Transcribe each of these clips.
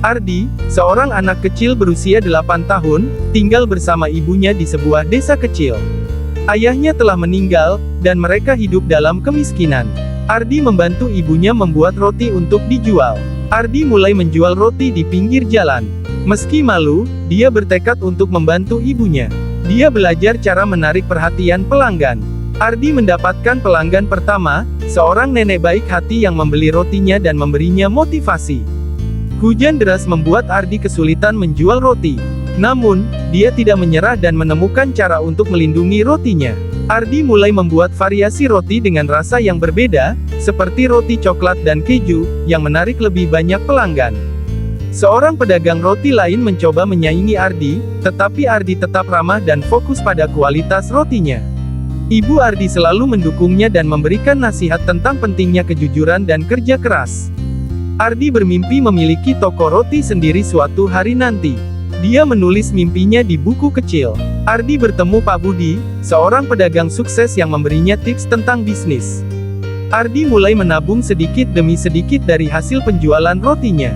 Ardi, seorang anak kecil berusia 8 tahun, tinggal bersama ibunya di sebuah desa kecil. Ayahnya telah meninggal, dan mereka hidup dalam kemiskinan. Ardi membantu ibunya membuat roti untuk dijual. Ardi mulai menjual roti di pinggir jalan. Meski malu, dia bertekad untuk membantu ibunya. Dia belajar cara menarik perhatian pelanggan. Ardi mendapatkan pelanggan pertama, seorang nenek baik hati yang membeli rotinya dan memberinya motivasi. Hujan deras membuat Ardi kesulitan menjual roti. Namun, dia tidak menyerah dan menemukan cara untuk melindungi rotinya. Ardi mulai membuat variasi roti dengan rasa yang berbeda, seperti roti coklat dan keju, yang menarik lebih banyak pelanggan. Seorang pedagang roti lain mencoba menyaingi Ardi, tetapi Ardi tetap ramah dan fokus pada kualitas rotinya. Ibu Ardi selalu mendukungnya dan memberikan nasihat tentang pentingnya kejujuran dan kerja keras. Ardi bermimpi memiliki toko roti sendiri suatu hari nanti. Dia menulis mimpinya di buku kecil. Ardi bertemu Pak Budi, seorang pedagang sukses yang memberinya tips tentang bisnis. Ardi mulai menabung sedikit demi sedikit dari hasil penjualan rotinya.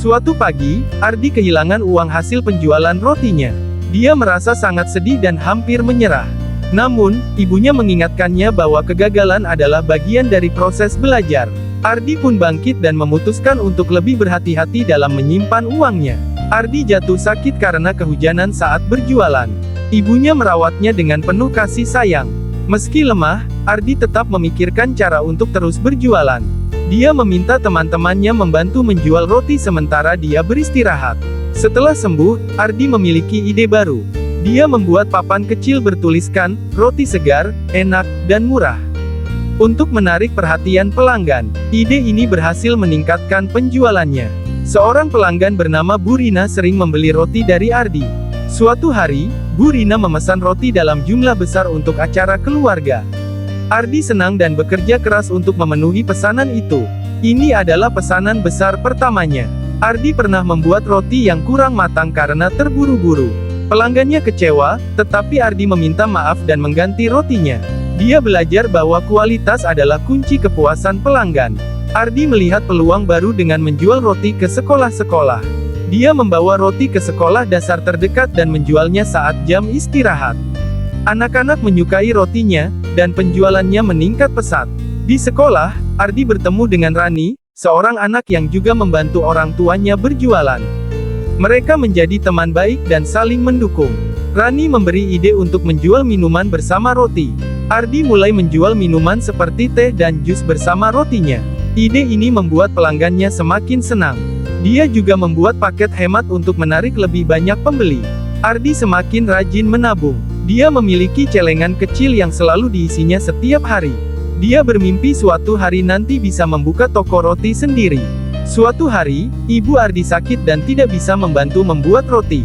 Suatu pagi, Ardi kehilangan uang hasil penjualan rotinya. Dia merasa sangat sedih dan hampir menyerah. Namun, ibunya mengingatkannya bahwa kegagalan adalah bagian dari proses belajar. Ardi pun bangkit dan memutuskan untuk lebih berhati-hati dalam menyimpan uangnya. Ardi jatuh sakit karena kehujanan saat berjualan. Ibunya merawatnya dengan penuh kasih sayang. Meski lemah, Ardi tetap memikirkan cara untuk terus berjualan. Dia meminta teman-temannya membantu menjual roti sementara dia beristirahat. Setelah sembuh, Ardi memiliki ide baru. Dia membuat papan kecil bertuliskan, "Roti segar, enak, dan murah." Untuk menarik perhatian pelanggan, ide ini berhasil meningkatkan penjualannya. Seorang pelanggan bernama Bu Rina sering membeli roti dari Ardi. Suatu hari, Bu Rina memesan roti dalam jumlah besar untuk acara keluarga. Ardi senang dan bekerja keras untuk memenuhi pesanan itu. Ini adalah pesanan besar pertamanya. Ardi pernah membuat roti yang kurang matang karena terburu-buru. Pelanggannya kecewa, tetapi Ardi meminta maaf dan mengganti rotinya. Dia belajar bahwa kualitas adalah kunci kepuasan pelanggan. Ardi melihat peluang baru dengan menjual roti ke sekolah-sekolah. Dia membawa roti ke sekolah dasar terdekat dan menjualnya saat jam istirahat. Anak-anak menyukai rotinya, dan penjualannya meningkat pesat. Di sekolah, Ardi bertemu dengan Rani, seorang anak yang juga membantu orang tuanya berjualan. Mereka menjadi teman baik dan saling mendukung. Rani memberi ide untuk menjual minuman bersama roti. Ardi mulai menjual minuman seperti teh dan jus bersama rotinya. Ide ini membuat pelanggannya semakin senang. Dia juga membuat paket hemat untuk menarik lebih banyak pembeli. Ardi semakin rajin menabung. Dia memiliki celengan kecil yang selalu diisinya setiap hari. Dia bermimpi suatu hari nanti bisa membuka toko roti sendiri. Suatu hari, ibu Ardi sakit dan tidak bisa membantu membuat roti.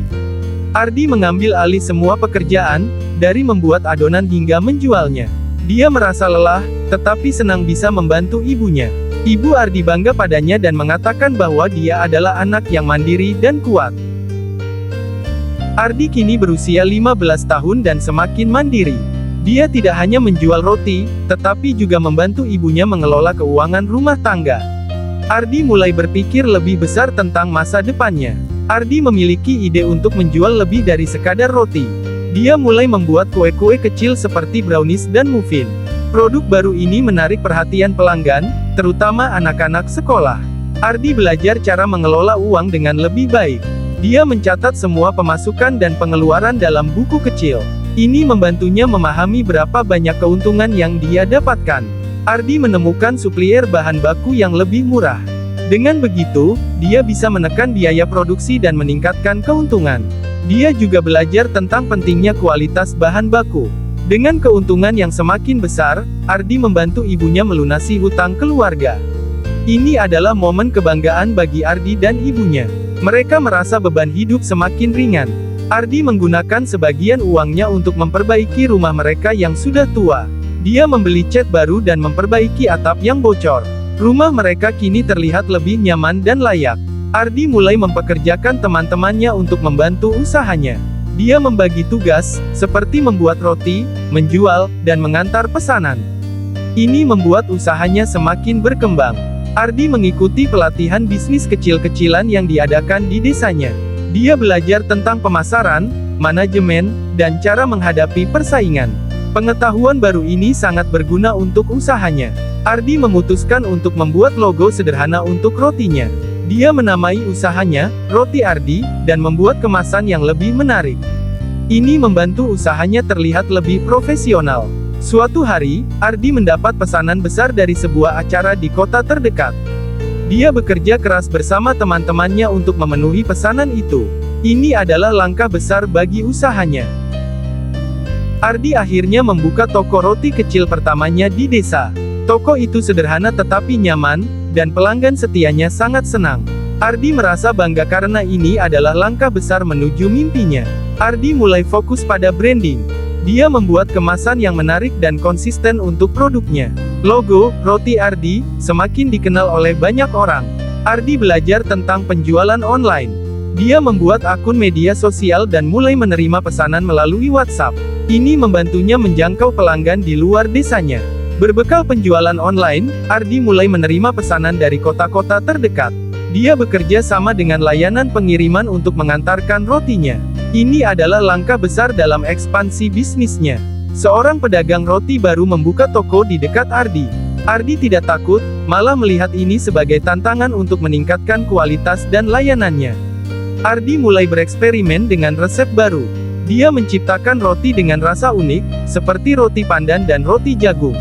Ardi mengambil alih semua pekerjaan, dari membuat adonan hingga menjualnya. Dia merasa lelah, tetapi senang bisa membantu ibunya. Ibu Ardi bangga padanya dan mengatakan bahwa dia adalah anak yang mandiri dan kuat. Ardi kini berusia 15 tahun dan semakin mandiri. Dia tidak hanya menjual roti, tetapi juga membantu ibunya mengelola keuangan rumah tangga. Ardi mulai berpikir lebih besar tentang masa depannya. Ardi memiliki ide untuk menjual lebih dari sekadar roti. Dia mulai membuat kue-kue kecil seperti brownies dan muffin. Produk baru ini menarik perhatian pelanggan, terutama anak-anak sekolah. Ardi belajar cara mengelola uang dengan lebih baik. Dia mencatat semua pemasukan dan pengeluaran dalam buku kecil. Ini membantunya memahami berapa banyak keuntungan yang dia dapatkan. Ardi menemukan supplier bahan baku yang lebih murah. Dengan begitu, dia bisa menekan biaya produksi dan meningkatkan keuntungan. Dia juga belajar tentang pentingnya kualitas bahan baku. Dengan keuntungan yang semakin besar, Ardi membantu ibunya melunasi hutang keluarga. Ini adalah momen kebanggaan bagi Ardi dan ibunya. Mereka merasa beban hidup semakin ringan. Ardi menggunakan sebagian uangnya untuk memperbaiki rumah mereka yang sudah tua. Dia membeli cat baru dan memperbaiki atap yang bocor. Rumah mereka kini terlihat lebih nyaman dan layak. Ardi mulai mempekerjakan teman-temannya untuk membantu usahanya. Dia membagi tugas, seperti membuat roti, menjual, dan mengantar pesanan. Ini membuat usahanya semakin berkembang. Ardi mengikuti pelatihan bisnis kecil-kecilan yang diadakan di desanya. Dia belajar tentang pemasaran, manajemen, dan cara menghadapi persaingan. Pengetahuan baru ini sangat berguna untuk usahanya. Ardi memutuskan untuk membuat logo sederhana untuk rotinya. Dia menamai usahanya, Roti Ardi, dan membuat kemasan yang lebih menarik. Ini membantu usahanya terlihat lebih profesional. Suatu hari, Ardi mendapat pesanan besar dari sebuah acara di kota terdekat. Dia bekerja keras bersama teman-temannya untuk memenuhi pesanan itu. Ini adalah langkah besar bagi usahanya. Ardi akhirnya membuka toko roti kecil pertamanya di desa. Toko itu sederhana tetapi nyaman, dan pelanggan setianya sangat senang. Ardi merasa bangga karena ini adalah langkah besar menuju mimpinya. Ardi mulai fokus pada branding. Dia membuat kemasan yang menarik dan konsisten untuk produknya. Logo, Roti Ardi, semakin dikenal oleh banyak orang. Ardi belajar tentang penjualan online. Dia membuat akun media sosial dan mulai menerima pesanan melalui WhatsApp. Ini membantunya menjangkau pelanggan di luar desanya. Berbekal penjualan online, Ardi mulai menerima pesanan dari kota-kota terdekat. Dia bekerja sama dengan layanan pengiriman untuk mengantarkan rotinya. Ini adalah langkah besar dalam ekspansi bisnisnya. Seorang pedagang roti baru membuka toko di dekat Ardi. Ardi tidak takut, malah melihat ini sebagai tantangan untuk meningkatkan kualitas dan layanannya. Ardi mulai bereksperimen dengan resep baru. Dia menciptakan roti dengan rasa unik, seperti roti pandan dan roti jagung.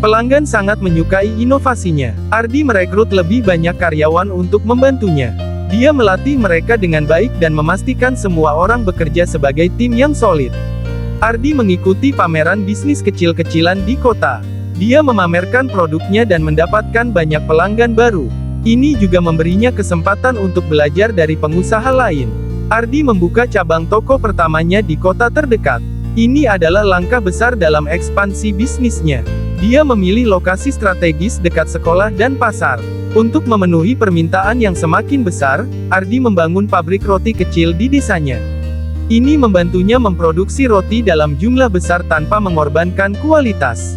Pelanggan sangat menyukai inovasinya. Ardi merekrut lebih banyak karyawan untuk membantunya. Dia melatih mereka dengan baik dan memastikan semua orang bekerja sebagai tim yang solid. Ardi mengikuti pameran bisnis kecil-kecilan di kota. Dia memamerkan produknya dan mendapatkan banyak pelanggan baru. Ini juga memberinya kesempatan untuk belajar dari pengusaha lain. Ardi membuka cabang toko pertamanya di kota terdekat. Ini adalah langkah besar dalam ekspansi bisnisnya. Dia memilih lokasi strategis dekat sekolah dan pasar. Untuk memenuhi permintaan yang semakin besar, Ardi membangun pabrik roti kecil di desanya. Ini membantunya memproduksi roti dalam jumlah besar tanpa mengorbankan kualitas.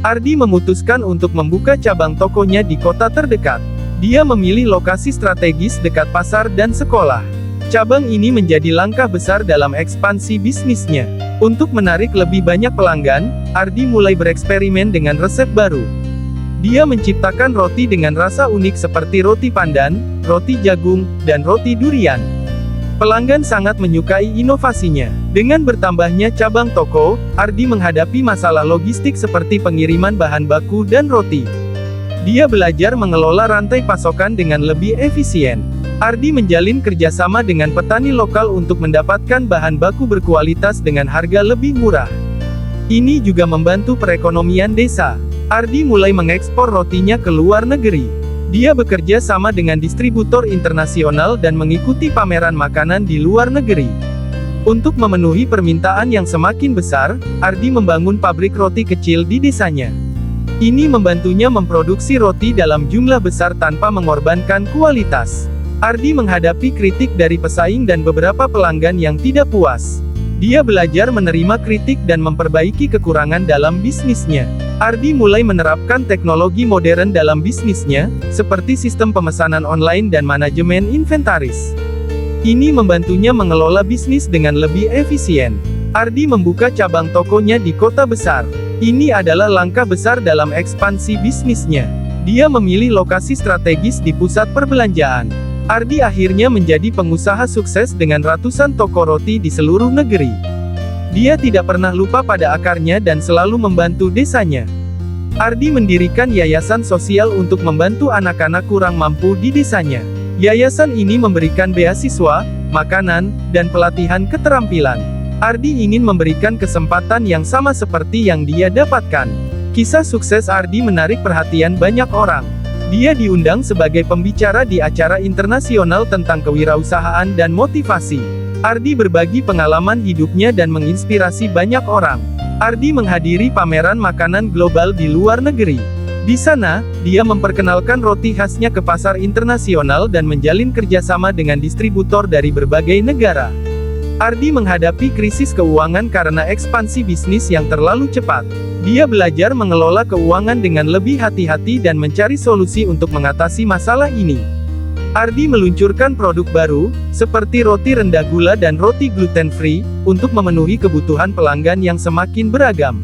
Ardi memutuskan untuk membuka cabang tokonya di kota terdekat. Dia memilih lokasi strategis dekat pasar dan sekolah. Cabang ini menjadi langkah besar dalam ekspansi bisnisnya. Untuk menarik lebih banyak pelanggan, Ardi mulai bereksperimen dengan resep baru. Dia menciptakan roti dengan rasa unik seperti roti pandan, roti jagung, dan roti durian. Pelanggan sangat menyukai inovasinya. Dengan bertambahnya cabang toko, Ardi menghadapi masalah logistik seperti pengiriman bahan baku dan roti. Dia belajar mengelola rantai pasokan dengan lebih efisien. Ardi menjalin kerjasama dengan petani lokal untuk mendapatkan bahan baku berkualitas dengan harga lebih murah. Ini juga membantu perekonomian desa. Ardi mulai mengekspor rotinya ke luar negeri. Dia bekerja sama dengan distributor internasional dan mengikuti pameran makanan di luar negeri. Untuk memenuhi permintaan yang semakin besar, Ardi membangun pabrik roti kecil di desanya. Ini membantunya memproduksi roti dalam jumlah besar tanpa mengorbankan kualitas. Ardi menghadapi kritik dari pesaing dan beberapa pelanggan yang tidak puas. Dia belajar menerima kritik dan memperbaiki kekurangan dalam bisnisnya. Ardi mulai menerapkan teknologi modern dalam bisnisnya, seperti sistem pemesanan online dan manajemen inventaris. Ini membantunya mengelola bisnis dengan lebih efisien. Ardi membuka cabang tokonya di kota besar. Ini adalah langkah besar dalam ekspansi bisnisnya. Dia memilih lokasi strategis di pusat perbelanjaan. Ardi akhirnya menjadi pengusaha sukses dengan ratusan toko roti di seluruh negeri. Dia tidak pernah lupa pada akarnya dan selalu membantu desanya. Ardi mendirikan yayasan sosial untuk membantu anak-anak kurang mampu di desanya. Yayasan ini memberikan beasiswa, makanan, dan pelatihan keterampilan. Ardi ingin memberikan kesempatan yang sama seperti yang dia dapatkan. Kisah sukses Ardi menarik perhatian banyak orang. Dia diundang sebagai pembicara di acara internasional tentang kewirausahaan dan motivasi. Ardi berbagi pengalaman hidupnya dan menginspirasi banyak orang. Ardi menghadiri pameran makanan global di luar negeri. Di sana, dia memperkenalkan roti khasnya ke pasar internasional dan menjalin kerjasama dengan distributor dari berbagai negara. Ardi menghadapi krisis keuangan karena ekspansi bisnis yang terlalu cepat. Dia belajar mengelola keuangan dengan lebih hati-hati dan mencari solusi untuk mengatasi masalah ini. Ardi meluncurkan produk baru, seperti roti rendah gula dan roti gluten-free, untuk memenuhi kebutuhan pelanggan yang semakin beragam.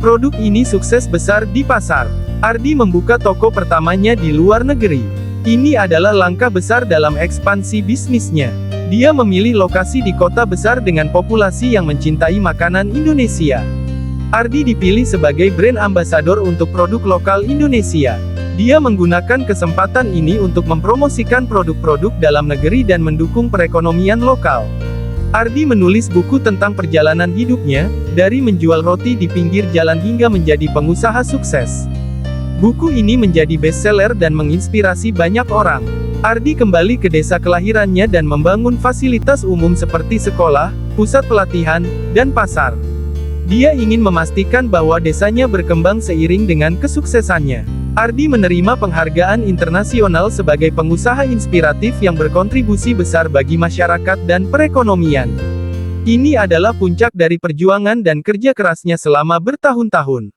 Produk ini sukses besar di pasar. Ardi membuka toko pertamanya di luar negeri. Ini adalah langkah besar dalam ekspansi bisnisnya. Dia memilih lokasi di kota besar dengan populasi yang mencintai makanan Indonesia. Ardi dipilih sebagai brand ambasador untuk produk lokal Indonesia. Dia menggunakan kesempatan ini untuk mempromosikan produk-produk dalam negeri dan mendukung perekonomian lokal. Ardi menulis buku tentang perjalanan hidupnya, dari menjual roti di pinggir jalan hingga menjadi pengusaha sukses. Buku ini menjadi bestseller dan menginspirasi banyak orang. Ardi kembali ke desa kelahirannya dan membangun fasilitas umum seperti sekolah, pusat pelatihan, dan pasar. Dia ingin memastikan bahwa desanya berkembang seiring dengan kesuksesannya. Ardi menerima penghargaan internasional sebagai pengusaha inspiratif yang berkontribusi besar bagi masyarakat dan perekonomian. Ini adalah puncak dari perjuangan dan kerja kerasnya selama bertahun-tahun.